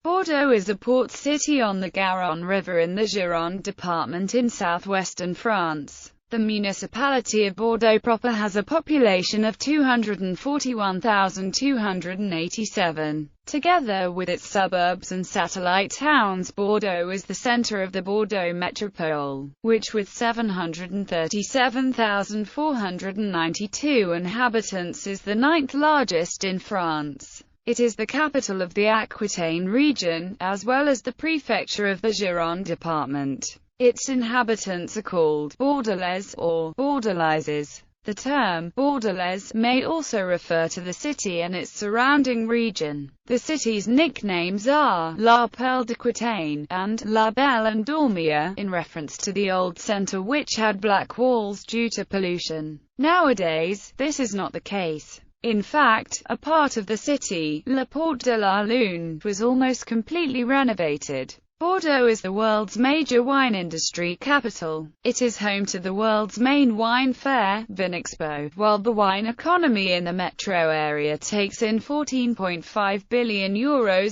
Bordeaux is a port city on the Garonne River in the Gironde department in southwestern France. The municipality of Bordeaux proper has a population of 241,287. Together with its suburbs and satellite towns, Bordeaux is the center of the Bordeaux metropole, which with 737,492 inhabitants is the ninth largest in France. It is the capital of the Aquitaine region, as well as the prefecture of the Gironde department. Its inhabitants are called Bordelais or Bordelaises. The term Bordelais may also refer to the city and its surrounding region. The city's nicknames are La Perle d'Aquitaine and La Belle and Dormier, in reference to the old centre which had black walls due to pollution. Nowadays, this is not the case. In fact, a part of the city, La Porte de la Lune, was almost completely renovated. Bordeaux is the world's major wine industry capital. It is home to the world's main wine fair, Vinexpo, while the wine economy in the metro area takes in €14.5 billion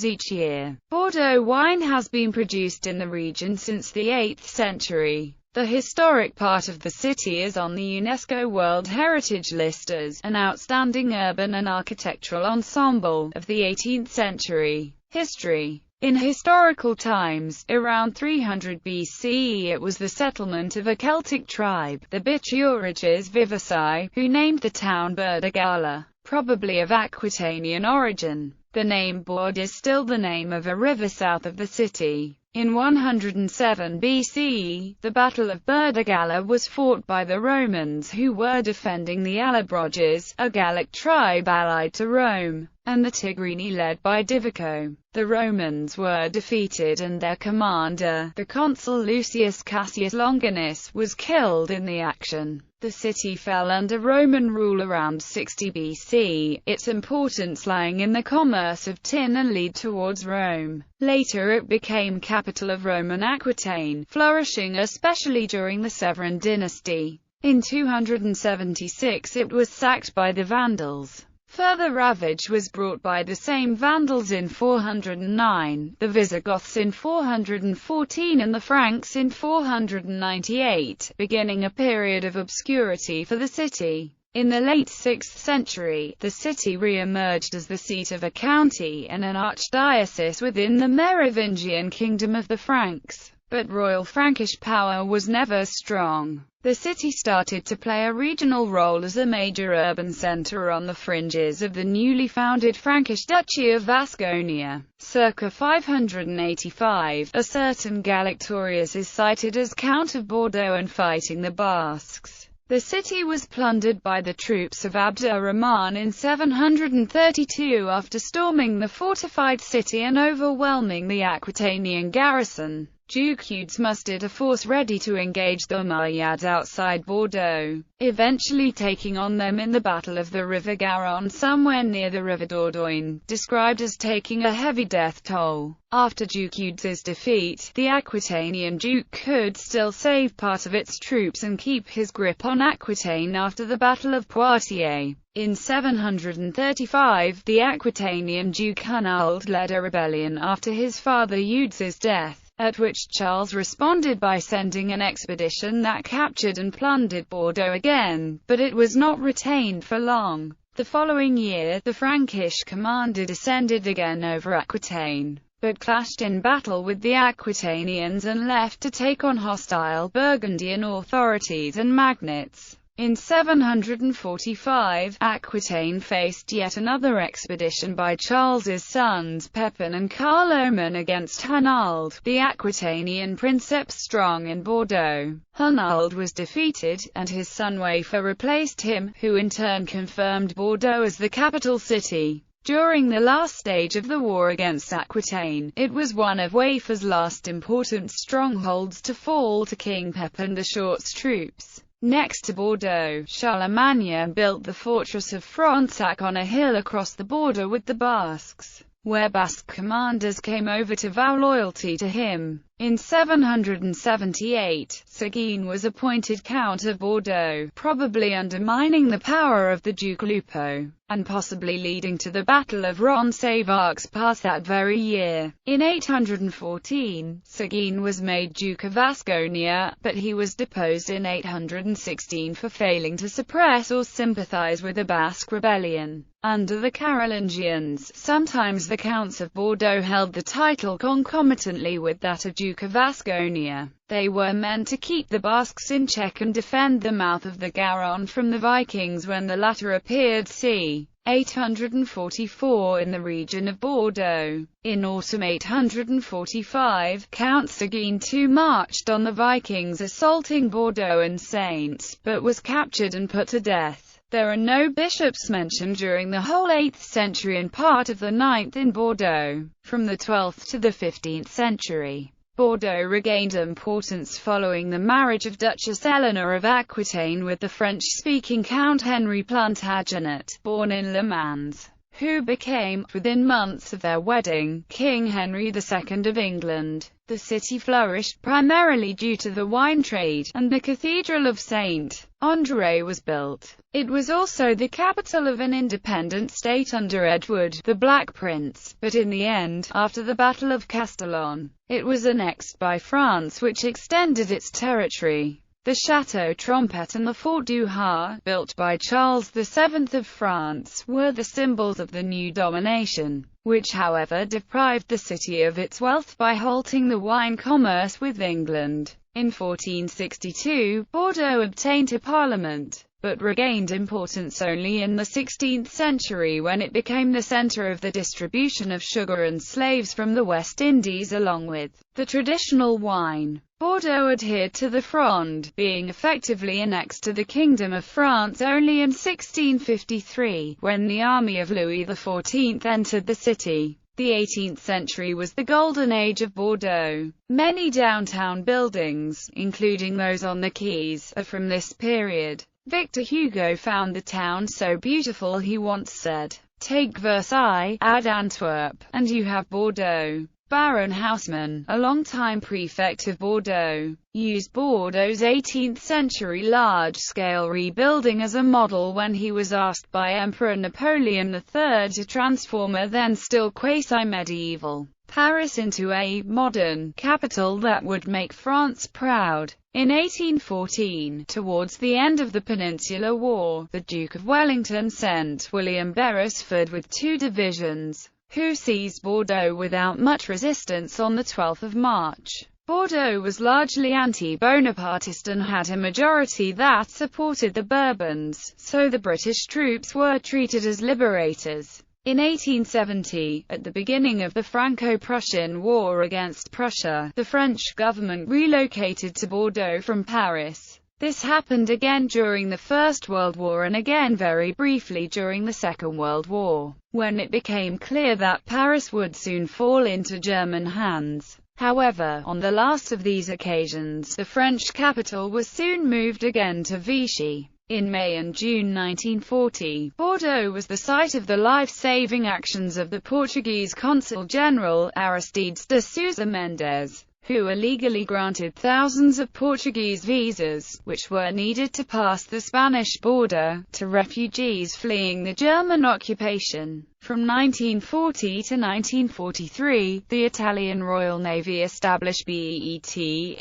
each year. Bordeaux wine has been produced in the region since the 8th century. The historic part of the city is on the UNESCO World Heritage List as an outstanding urban and architectural ensemble of the 18th century. History. In historical times, around 300 BCE, it was the settlement of a Celtic tribe, the Bituriges Vivaci, who named the town Bordele, probably of Aquitanian origin. The name Bord is still the name of a river south of the city. In 107 BCE, the Battle of Bordele was fought by the Romans, who were defending the Allobroges, a Gallic tribe allied to Rome, and the Tigrini led by Divico. The Romans were defeated and their commander, the consul Lucius Cassius Longinus, was killed in the action. The city fell under Roman rule around 60 BC, its importance lying in the commerce of tin and lead towards Rome. Later it became capital of Roman Aquitaine, flourishing especially during the Severan dynasty. In 276 it was sacked by the Vandals. Further ravage was brought by the same Vandals in 409, the Visigoths in 414 and the Franks in 498, beginning a period of obscurity for the city. In the late 6th century, the city re-emerged as the seat of a county and an archdiocese within the Merovingian kingdom of the Franks. But royal Frankish power was never strong. The city started to play a regional role as a major urban centre on the fringes of the newly founded Frankish Duchy of Vasconia. Circa 585, a certain Galactorius is cited as Count of Bordeaux and fighting the Basques. The city was plundered by the troops of Abd ar-Rahman in 732 after storming the fortified city and overwhelming the Aquitanian garrison. Duke Eudes mustered a force ready to engage the Umayyads outside Bordeaux, eventually taking on them in the Battle of the River Garonne somewhere near the River Dordogne, described as taking a heavy death toll. After Duke Eudes' defeat, the Aquitanian Duke could still save part of its troops and keep his grip on Aquitaine after the Battle of Poitiers. In 735, the Aquitanian Duke Hunald led a rebellion after his father Eudes' death, at which Charles responded by sending an expedition that captured and plundered Bordeaux again, but it was not retained for long. The following year, the Frankish commander descended again over Aquitaine, but clashed in battle with the Aquitanians and left to take on hostile Burgundian authorities and magnates. In 745, Aquitaine faced yet another expedition by Charles's sons Pepin and Carloman against Hunald, the Aquitanian princeps strong in Bordeaux. Hunald was defeated, and his son Waifer replaced him, who in turn confirmed Bordeaux as the capital city. During the last stage of the war against Aquitaine, it was one of Waifer's last important strongholds to fall to King Pepin the Short's troops. Next to Bordeaux, Charlemagne built the fortress of Fronsac on a hill across the border with the Basques. where Basque commanders came over to vow loyalty to him. In 778, Seguin was appointed Count of Bordeaux, probably undermining the power of the Duke Lupo, and possibly leading to the Battle of Roncesvalles Pass that very year. In 814, Seguin was made Duke of Vasconia, but he was deposed in 816 for failing to suppress or sympathize with the Basque rebellion. Under the Carolingians, sometimes the Counts of Bordeaux held the title concomitantly with that of Duke of Vasconia. They were meant to keep the Basques in check and defend the mouth of the Garonne from the Vikings when the latter appeared c. 844 in the region of Bordeaux. In autumn 845, Count Seguin II marched on the Vikings assaulting Bordeaux and Saints, but was captured and put to death. There are no bishops mentioned during the whole 8th century and part of the 9th in Bordeaux. From the 12th to the 15th century, Bordeaux regained importance following the marriage of Duchess Eleanor of Aquitaine with the French-speaking Count Henry Plantagenet, born in Le Mans, who became, within months of their wedding, King Henry II of England. The city flourished primarily due to the wine trade, and the Cathedral of St. André was built. It was also the capital of an independent state under Edward, the Black Prince, but in the end, after the Battle of Castellon, it was annexed by France, which extended its territory. The Château Trompette and the Fort du Ha, built by Charles VII of France, were the symbols of the new domination, which however deprived the city of its wealth by halting the wine commerce with England. In 1462, Bordeaux obtained a parliament, but regained importance only in the 16th century when it became the center of the distribution of sugar and slaves from the West Indies along with the traditional wine. Bordeaux adhered to the Fronde, being effectively annexed to the Kingdom of France only in 1653, when the army of Louis XIV entered the city. The 18th century was the golden age of Bordeaux. Many downtown buildings, including those on the quays, are from this period. Victor Hugo found the town so beautiful he once said, "Take Versailles, add Antwerp, and you have Bordeaux." Baron Haussmann, a longtime prefect of Bordeaux, used Bordeaux's 18th-century large-scale rebuilding as a model when he was asked by Emperor Napoleon III to transform a then-still quasi-medieval Paris into a modern capital that would make France proud. In 1814, towards the end of the Peninsular War, the Duke of Wellington sent William Beresford with 2 divisions, who seized Bordeaux without much resistance on 12 March. Bordeaux was largely anti-Bonapartist and had a majority that supported the Bourbons, so the British troops were treated as liberators. In 1870, at the beginning of the Franco-Prussian War against Prussia, the French government relocated to Bordeaux from Paris. This happened again during the First World War and again very briefly during the Second World War, when it became clear that Paris would soon fall into German hands. However, on the last of these occasions, the French capital was soon moved again to Vichy. In May and June 1940, Bordeaux was the site of the life-saving actions of the Portuguese Consul General, Aristides de Sousa Mendes, who illegally granted thousands of Portuguese visas, which were needed to pass the Spanish border, to refugees fleeing the German occupation. From 1940 to 1943, the Italian Royal Navy established BETASOM,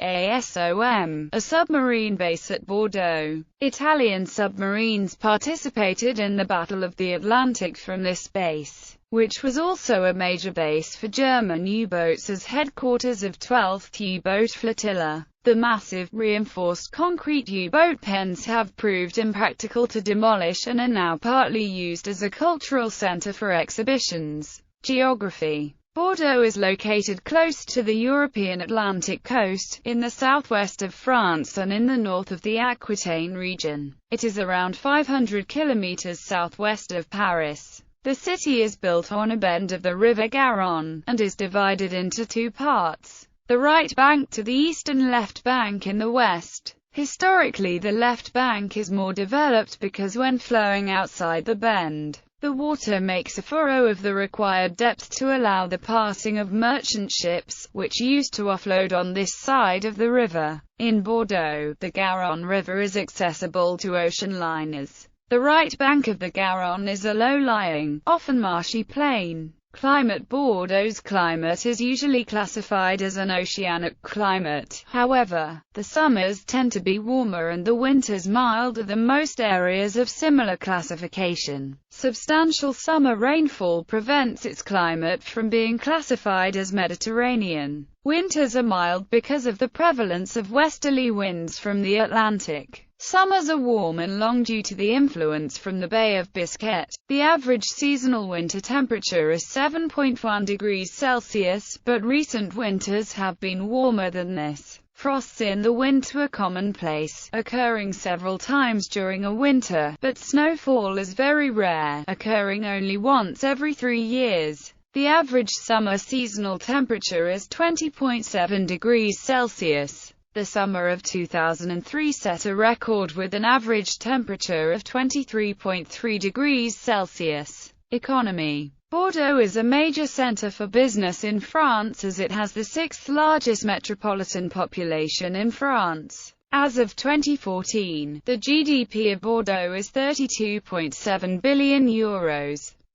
a submarine base at Bordeaux. Italian submarines participated in the Battle of the Atlantic from this base, which was also a major base for German U-boats as headquarters of 12th U-boat flotilla. The massive, reinforced concrete U-boat pens have proved impractical to demolish and are now partly used as a cultural center for exhibitions. Geography. Bordeaux is located close to the European Atlantic coast, in the southwest of France and in the north of the Aquitaine region. It is around 500 kilometers southwest of Paris. The city is built on a bend of the River Garonne, and is divided into 2 parts. The right bank to the east and left bank in the west. Historically the left bank is more developed because when flowing outside the bend, The water makes a furrow of the required depth to allow the passing of merchant ships, which used to offload on this side of the river. In Bordeaux, the Garonne River is accessible to ocean liners. The right bank of the Garonne is a low-lying, often marshy plain. Climate. Bordeaux's climate is usually classified as an oceanic climate. However, the summers tend to be warmer and the winters milder than most areas of similar classification. Substantial summer rainfall prevents its climate from being classified as Mediterranean. Winters are mild because of the prevalence of westerly winds from the Atlantic. Summers are warm and long due to the influence from the Bay of Biscay. The average seasonal winter temperature is 7.1 degrees Celsius, but recent winters have been warmer than this. Frosts in the winter are commonplace, occurring several times during a winter, but snowfall is very rare, occurring only once every 3 years. The average summer seasonal temperature is 20.7 degrees Celsius. The summer of 2003 set a record with an average temperature of 23.3 degrees Celsius. Economy. Bordeaux is a major center for business in France as it has the 6th largest metropolitan population in France. As of 2014, the GDP of Bordeaux is €32.7 billion.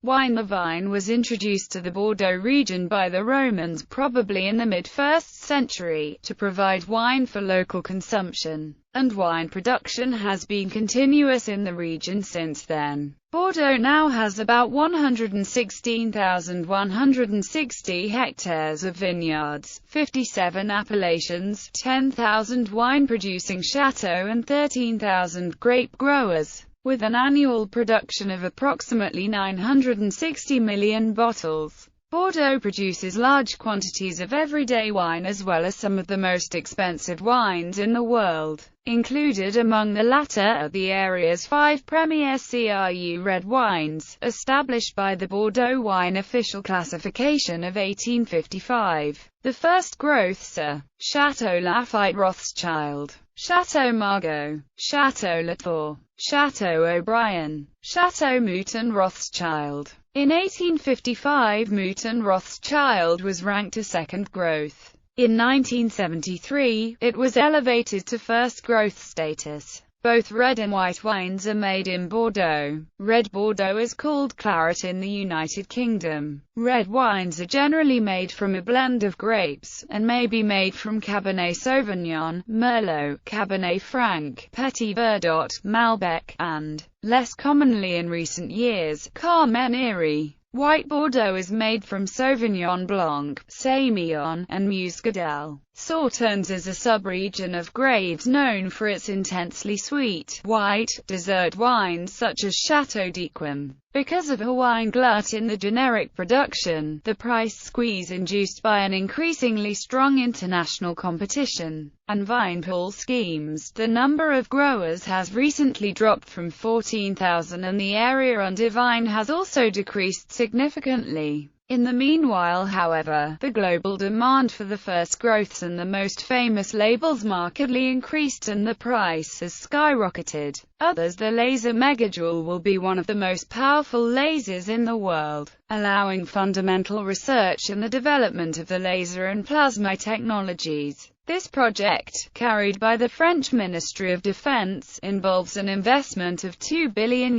Wine. The vine was introduced to the Bordeaux region by the Romans probably in the mid-1st century, to provide wine for local consumption, and wine production has been continuous in the region since then. Bordeaux now has about 116,160 hectares of vineyards, 57 appellations, 10,000 wine-producing chateaux and 13,000 grape growers, with an annual production of approximately 960 million bottles. Bordeaux produces large quantities of everyday wine as well as some of the most expensive wines in the world. Included among the latter are the area's 5 premier CRU red wines, established by the Bordeaux Wine Official Classification of 1855. The first growths are Château Lafite Rothschild, Château Margaux, Château Latour, Château O'Brien, Château Mouton Rothschild. In 1855, Mouton Rothschild was ranked a second growth. In 1973, it was elevated to first growth status. Both red and white wines are made in Bordeaux. Red Bordeaux is called claret in the United Kingdom. Red wines are generally made from a blend of grapes, and may be made from Cabernet Sauvignon, Merlot, Cabernet Franc, Petit Verdot, Malbec, and, less commonly in recent years, Carmenere. White Bordeaux is made from Sauvignon Blanc, Sémillon, and Muscadel. Sauternes is a subregion of Graves known for its intensely sweet, white, dessert wines such as Château d'Yquem. Because of a wine glut in the generic production, the price squeeze induced by an increasingly strong international competition, and vine pool schemes, the number of growers has recently dropped from 14,000 and the area under vine has also decreased significantly. In the meanwhile, however, the global demand for the first growths and the most famous labels markedly increased and the price has skyrocketed. Others. The laser megajoule will be one of the most powerful lasers in the world, allowing fundamental research in the development of the laser and plasma technologies. This project, carried by the French Ministry of Defense, involves an investment of €2 billion.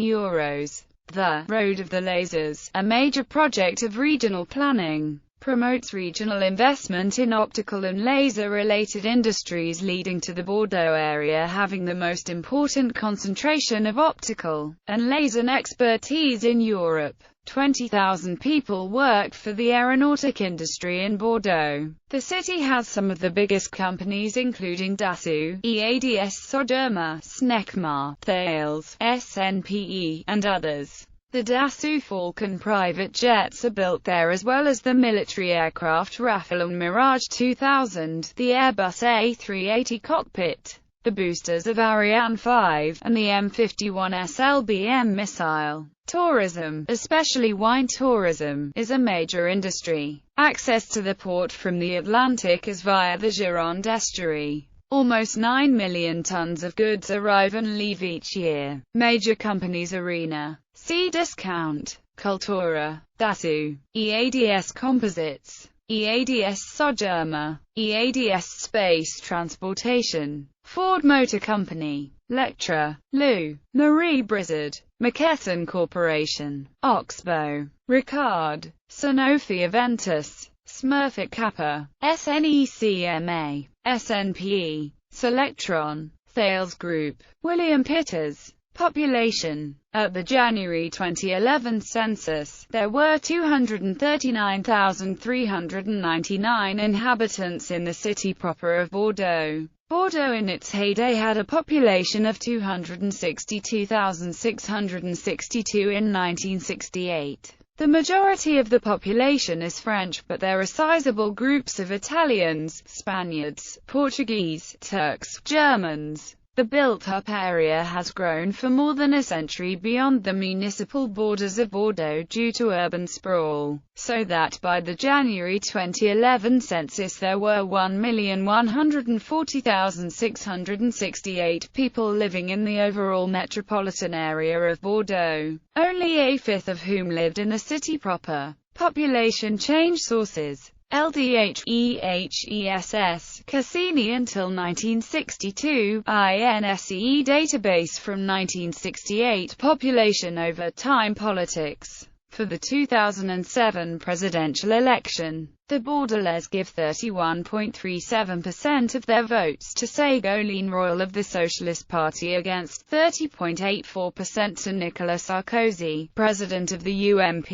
The Road of the Lasers, a major project of regional planning, promotes regional investment in optical and laser-related industries, leading to the Bordeaux area having the most important concentration of optical and laser expertise in Europe. 20,000 people work for the aeronautic industry in Bordeaux. The city has some of the biggest companies including Dassault, EADS Soderma, Snecma, Thales, SNPE, and others. The Dassault Falcon private jets are built there as well as the military aircraft Rafale and Mirage 2000, the Airbus A380 cockpit, the boosters of Ariane 5, and the M51 SLBM missile. Tourism, especially wine tourism, is a major industry. Access to the port from the Atlantic is via the Gironde estuary. Almost 9 million tons of goods arrive and leave each year. Major companies: Arena, C. Discount, Cultura, Dasu, EADS Composites, EADS Sogerma, EADS Space Transportation, Ford Motor Company, Lectra, Lou, Marie Brizard, McKesson Corporation, Oxbow, Ricard, Sanofi Aventis, Smurfit Kappa, SNECMA, SNPE, Selectron, Thales Group, William Pitters. Population. At the January 2011 census, there were 239,399 inhabitants in the city proper of Bordeaux. Bordeaux in its heyday had a population of 262,662 in 1968. The majority of the population is French, but there are sizable groups of Italians, Spaniards, Portuguese, Turks, Germans. The built-up area has grown for more than a century beyond the municipal borders of Bordeaux due to urban sprawl, so that by the January 2011 census there were 1,140,668 people living in the overall metropolitan area of Bordeaux, only a fifth of whom lived in the city proper. Population change sources. LDH, EHESS, Cassini until 1962, INSE database from 1968, population over time politics. For the 2007 presidential election, the Bordelais give 31.37% of their votes to Ségolène Royal of the Socialist Party against 30.84% to Nicolas Sarkozy, president of the UMP.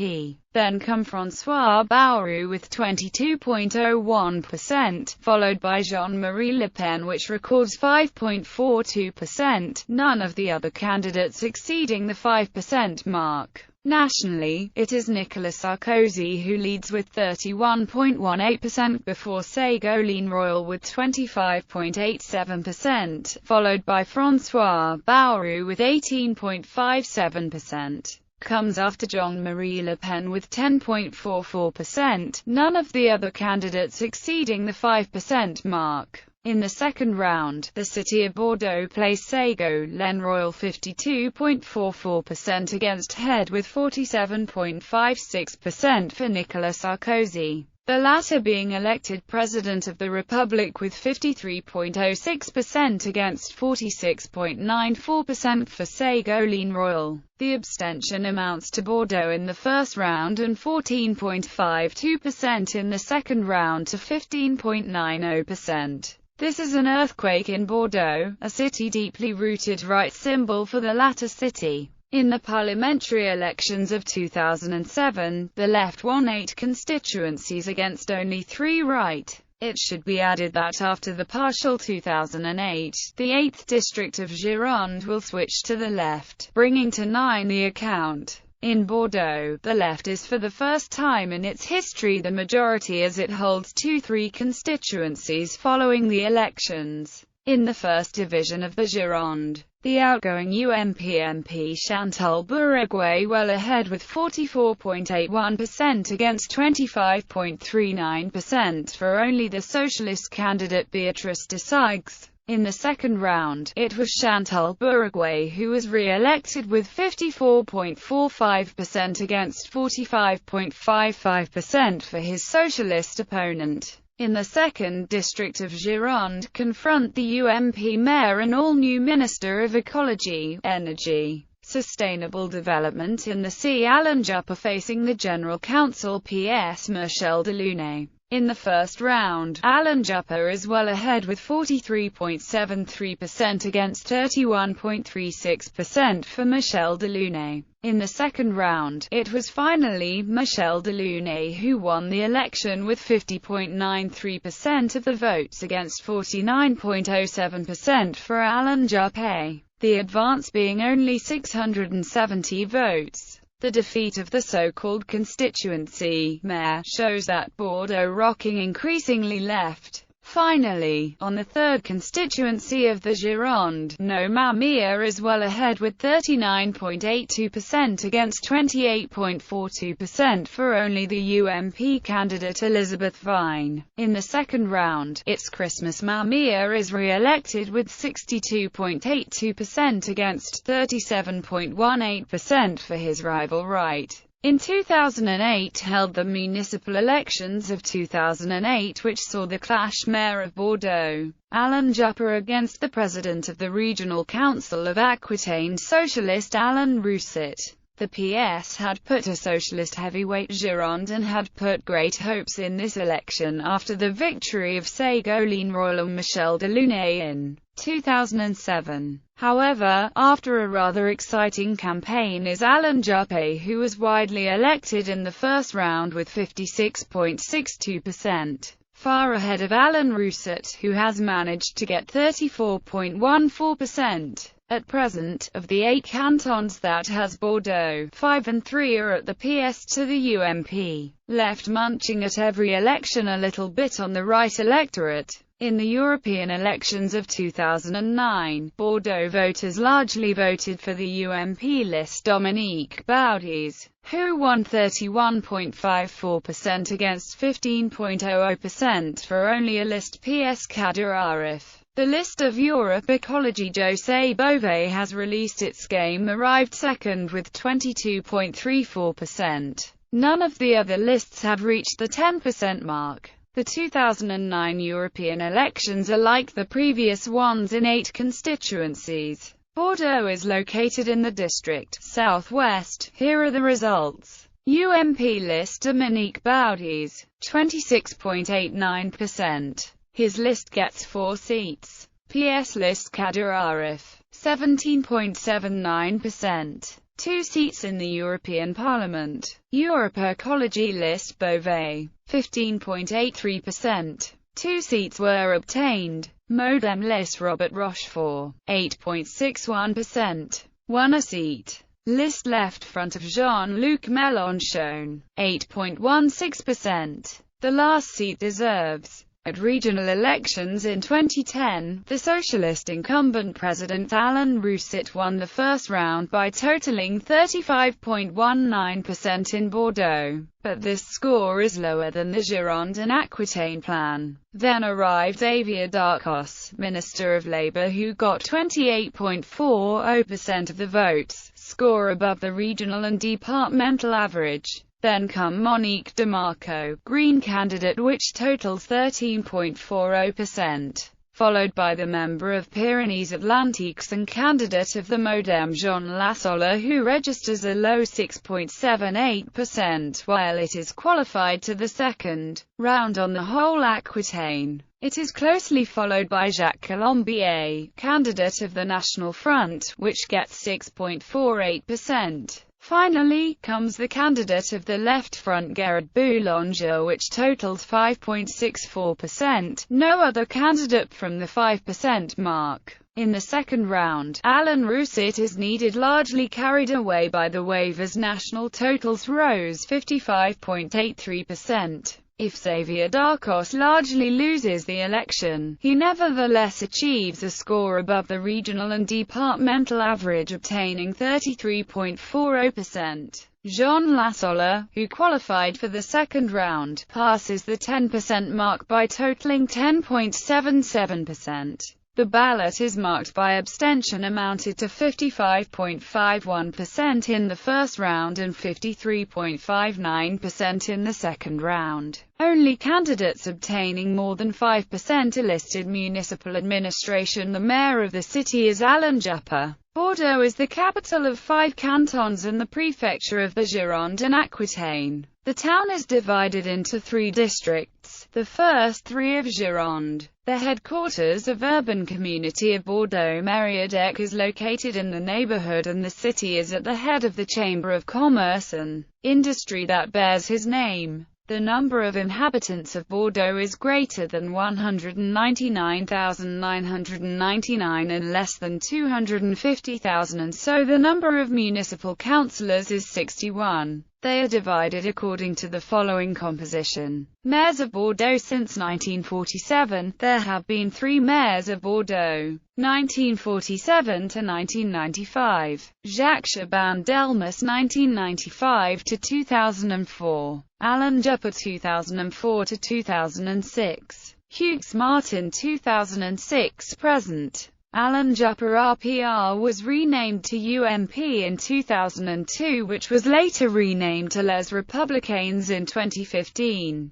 Then come François Bayrou with 22.01%, followed by Jean-Marie Le Pen which records 5.42%, none of the other candidates exceeding the 5% mark. Nationally, it is Nicolas Sarkozy who leads with 31.18% before Ségolène Royal with 25.87%, followed by François Bayrou with 18.57%. Comes after Jean-Marie Le Pen with 10.44%, none of the other candidates exceeding the 5% mark. In the second round, the city of Bordeaux placed Ségolène Royal 52.44% against head with 47.56% for Nicolas Sarkozy, the latter being elected President of the Republic with 53.06% against 46.94% for Ségolène Royal. The abstention amounts to Bordeaux in the first round and 14.52% in the second round to 15.90%. This is an earthquake in Bordeaux, a city deeply rooted right symbol for the latter city. In the parliamentary elections of 2007, the left won 8 constituencies against only 3 right. It should be added that after the partial 2008, the 8th district of Gironde will switch to the left, bringing to 9 the account. In Bordeaux, the left is for the first time in its history the majority as it holds 2-3 constituencies following the elections. In the first division of the Gironde, the outgoing UMP MP Chantal Bourguet well ahead with 44.81% against 25.39% for only the socialist candidate Béatrice de Saigres. In the second round, it was Chantal Bourguet who was re-elected with 54.45% against 45.55% for his socialist opponent. In the second district of Gironde, confront the UMP mayor and all-new Minister of Ecology, Energy, Sustainable Development in the sea Alain Juppé facing the General Counsel PS Michel Delaunay. In the first round, Alain Juppé is well ahead with 43.73% against 31.36% for Michel Delaunay. In the second round, it was finally Michel Delaunay who won the election with 50.93% of the votes against 49.07% for Alain Juppé, the advance being only 670 votes. The defeat of the so-called constituency mayor shows that Bordeaux rocking increasingly left. Finally, on the third constituency of the Gironde, no Mamia is well ahead with 39.82% against 28.42% for only the UMP candidate Elizabeth Vine. In the second round, its Christmas Mamia is re-elected with 62.82% against 37.18% for his rival Right. In 2008 held the municipal elections of 2008, which saw the clash Mayor of Bordeaux, Alain Juppé, against the president of the Regional Council of Aquitaine, socialist Alain Rousset. The PS had put a socialist heavyweight Gironde and had put great hopes in this election after the victory of Ségolène Royal and Michel Delaunay in 2007. However, after a rather exciting campaign is Alain Juppé, who was widely elected in the first round with 56.62%, far ahead of Alain Rousset, who has managed to get 34.14%. At present, of the 8 cantons that has Bordeaux, 5 and 3 are at the PS to the UMP, left munching at every election a little bit on the right electorate. In the European elections of 2009, Bordeaux voters largely voted for the UMP list Dominique Baudis, who won 31.54% against 15.00% for only a list PS Kader Arif. The list of Europe Ecology José Bové has released its game arrived second with 22.34%. None of the other lists have reached the 10% mark. The 2009 European elections are like the previous ones in 8 constituencies. Bordeaux is located in the district Southwest. Here are the results. UMP list Dominique Baudis, 26.89%. His list gets 4 seats. PS list Kader Arif, 17.79%. 2 seats in the European Parliament. Europe Ecology list Bové, 15.83%. 2 seats were obtained. Modem list Robert Rochefort, 8.61%. 1 a seat. List Left Front of Jean-Luc Mélenchon, 8.16%. The last seat deserves. At regional elections in 2010, the socialist incumbent President Alain Rousset won the first round by totaling 35.19% in Bordeaux. But this score is lower than the Gironde and Aquitaine plan. Then arrived Xavier Darcos, Minister of Labour, who got 28.40% of the votes, score above the regional and departmental average. Then come Monique de Marco, Green candidate, which totals 13.40%, followed by the member of Pyrénées-Atlantiques and candidate of the Modem Jean Lassola, who registers a low 6.78%, while it is qualified to the second round on the whole Aquitaine. It is closely followed by Jacques Colombier, candidate of the National Front, which gets 6.48%. Finally, comes the candidate of the Left Front Gerard Boulanger, which totals 5.64%, no other candidate from the 5% mark. In the second round, Alain Rousset is needed, largely carried away by the wave as national totals rose 55.83%. If Xavier Darcos largely loses the election, he nevertheless achieves a score above the regional and departmental average, obtaining 33.40%. Jean Lassola, who qualified for the second round, passes the 10% mark by totaling 10.77%. The ballot is marked by abstention amounted to 55.51% in the first round and 53.59% in the second round. Only candidates obtaining more than 5% are listed. Municipal administration. The mayor of the city is Alain Juppé. Bordeaux is the capital of 5 cantons and the prefecture of the Gironde and Aquitaine. The town is divided into 3 districts, the first 3 of Gironde. The headquarters of urban community of Bordeaux Mériadeck is located in the neighborhood, and the city is at the head of the Chamber of Commerce and Industry that bears his name. The number of inhabitants of Bordeaux is greater than 199,999 and less than 250,000, and so the number of municipal councillors is 61. They are divided according to the following composition. Mayors of Bordeaux. Since 1947, there have been 3 mayors of Bordeaux. 1947 to 1995. Jacques Chaban-Delmas 1995 to 2004. Alain Juppé 2004 to 2006. Hugues Martin 2006 present. Alain Juppé RPR was renamed to UMP in 2002, which was later renamed to Les Républicains in 2015.